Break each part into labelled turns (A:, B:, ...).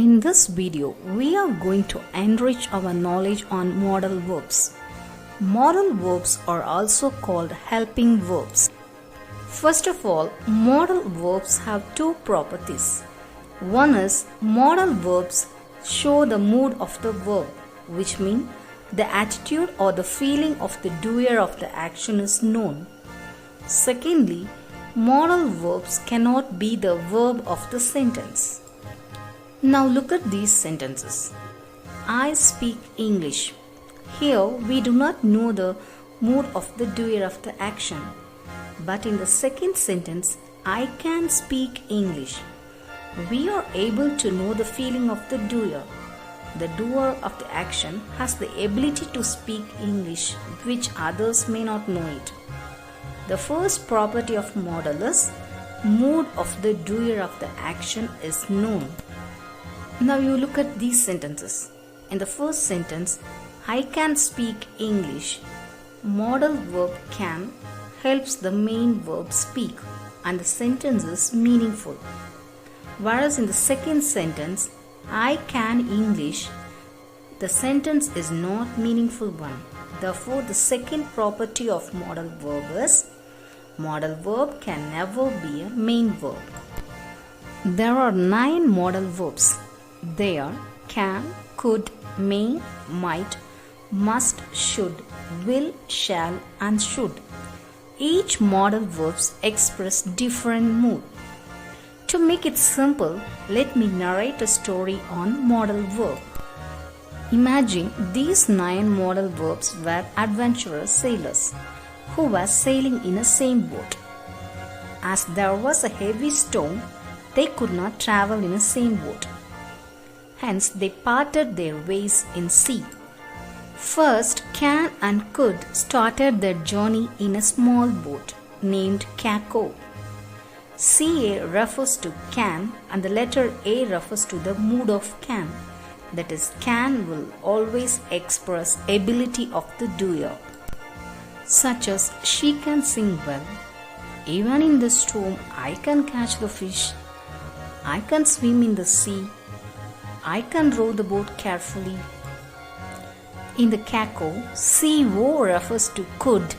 A: In this video, we are going to enrich our knowledge on modal verbs. Modal verbs are also called helping verbs. First of all, modal verbs have two properties. One is modal verbs show the mood of the verb, which means the attitude or the feeling of the doer of the action is known. Secondly, modal verbs cannot be the verb of the sentence. Now look at these sentences. I speak English. Here we do not know the mood of the doer of the action. But in the second sentence, I can speak English, we are able to know the feeling of the doer. The doer of the action has the ability to speak English, which others may not know it. The first property of modal is mood of the doer of the action is known. Now you look at these sentences. In the first sentence, I can speak English. Modal verb can helps the main verb speak and the sentence is meaningful. Whereas in the second sentence, I can English, the sentence is not meaningful one. Therefore, the second property of modal verb is modal verb can never be a main verb. There are 9 modal verbs. They are can, could, may, might, must, should, will, shall and should. Each modal verbs express different mood. To make it simple, let me narrate a story on modal verb. Imagine these 9 modal verbs were adventurous sailors who were sailing in a same boat. As there was a heavy storm, they could not travel in a same boat. Hence, they parted their ways in sea. First, can and could started their journey in a small boat named Kako. CA refers to can and the letter A refers to the mood of can. That is, can will always express ability of the doer. Such as, she can sing well. Even in the storm, I can catch the fish. I can swim in the sea. I can row the boat carefully. In the Kako, CO refers to could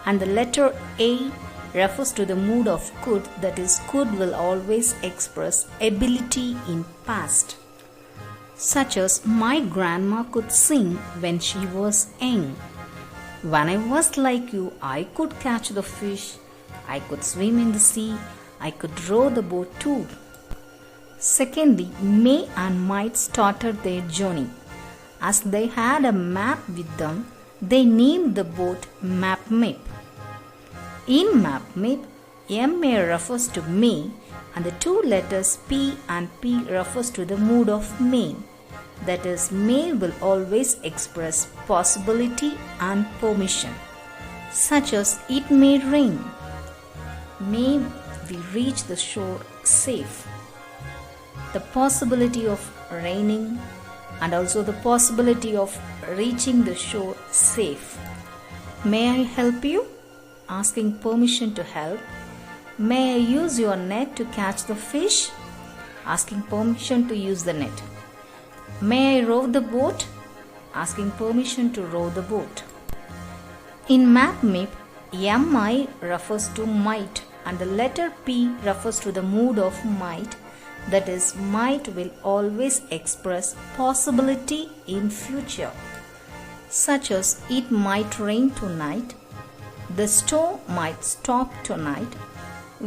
A: and the letter A refers to the mood of could, that is, could will always express ability in past. Such as, my grandma could sing when she was young. When I was like you, I could catch the fish. I could swim in the sea. I could row the boat too. Secondly, may and might started their journey. As they had a map with them, they named the boat MapMap. In MapMap, MA refers to may and the two letters P and P refers to the mood of may. That is, may will always express possibility and permission. Such as, it may rain. May we reach the shore safe. The possibility of raining and also the possibility of reaching the shore safe. May I help you? Asking permission to help. May I use your net to catch the fish? Asking permission to use the net. May I row the boat? Asking permission to row the boat. In MapMap, MI refers to might and the letter P refers to the mood of might. That is, might will always express possibility in future. Such as, it might rain tonight. The storm might stop tonight.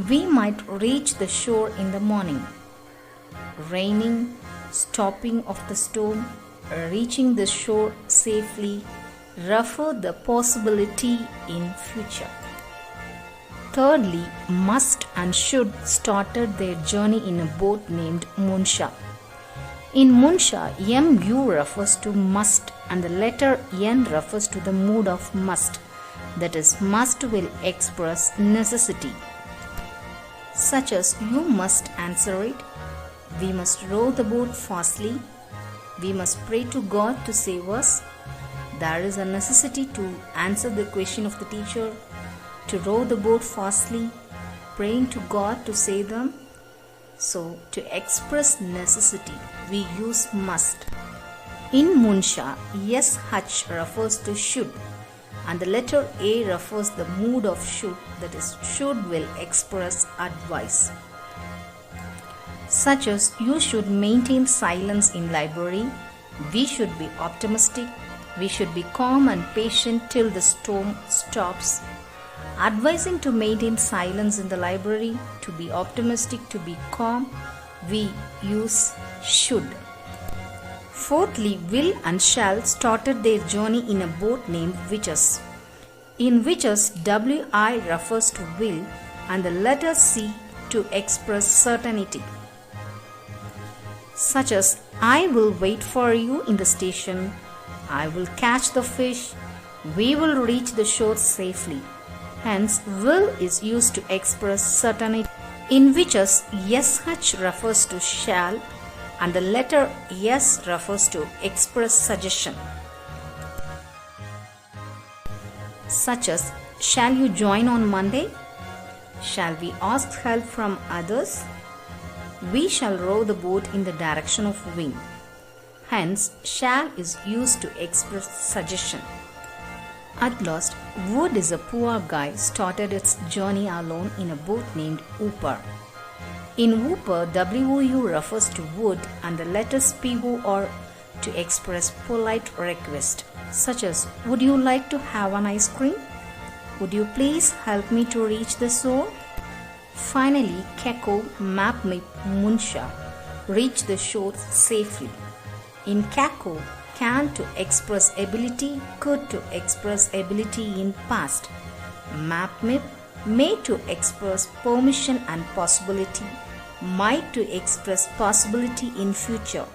A: We might reach the shore in the morning. Raining, stopping of the storm, reaching the shore safely refer the possibility in future. Thirdly, must and should started their journey in a boat named Munsha. In Munsha, MU refers to must and the letter N refers to the mood of must. That is, must will express necessity. Such as, you must answer it. We must row the boat fastly. We must pray to God to save us. There is a necessity to answer the question of the teacher, to row the boat fastly, praying to God to save them. So, to express necessity, we use must. In Munsha, SH refers to should, and the letter A refers the mood of should, that is, should will express advice. Such as, you should maintain silence in library, we should be optimistic, we should be calm and patient till the storm stops. Advising to maintain silence in the library, to be optimistic, to be calm, we use should. Fourthly, will and shall started their journey in a boat named Witches. In Witches, WI refers to will and the letter C to express certainty. Such as, I will wait for you in the station, I will catch the fish, we will reach the shore safely. Hence, will is used to express certainty. In Witches, SH refers to shall and the letter S refers to express suggestion. Such as, shall you join on Monday? Shall we ask help from others? We shall row the boat in the direction of wind. Hence, shall is used to express suggestion. At last, Wood is a poor guy started its journey alone in a boat named Whooper. In Whooper, WOU refers to wood and the letters PO are to express polite request, such as, would you like to have an ice cream? Would you please help me to reach the shore? Finally, Keko, Mapmip, Munsha reached the shore safely. In Kako, can to express ability, could to express ability in past. Mapmip, may to express permission and possibility, might to express possibility in future.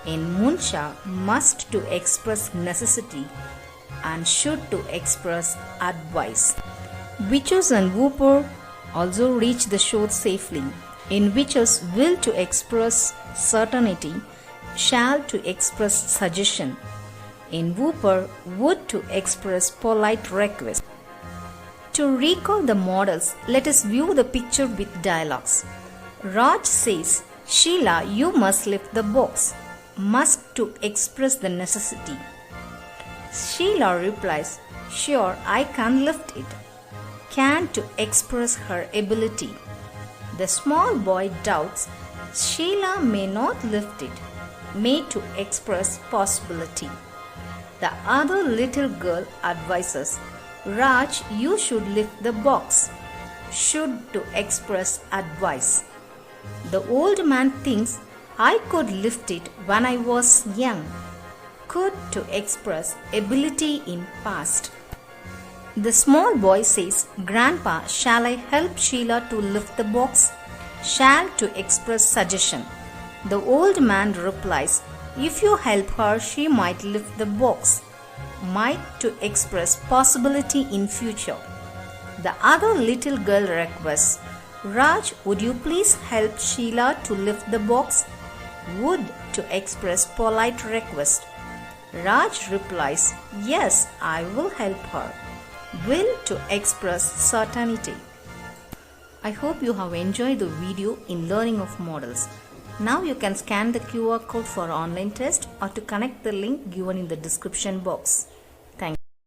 A: In Munsha, must to express necessity and should to express advice. Witches and Whooper also reach the shore safely. In Witches, will to express certainty, shall to express suggestion. In Whooper, would to express polite request. To recall the models, let us view the picture with dialogues. Raj says, Sheila, you must lift the box. Must to express the necessity. Sheila replies, sure, I can lift it. Can to express her ability. The small boy doubts, Sheila may not lift it. May to express possibility. The other little girl advises, Raj, you should lift the box. Should to express advice. The old man thinks, I could lift it when I was young. Could to express ability in past. The small boy says, Grandpa, shall I help Sheila to lift the box? Shall to express suggestion. The old man replies, if you help her, she might lift the box. Might to express possibility in future. The other little girl requests, Raj, would you please help Sheila to lift the box? Would to express polite request. Raj replies, yes, I will help her. Will to express certainty. I hope you have enjoyed the video in learning of models. Now you can scan the QR code for online test or to connect the link given in the description box.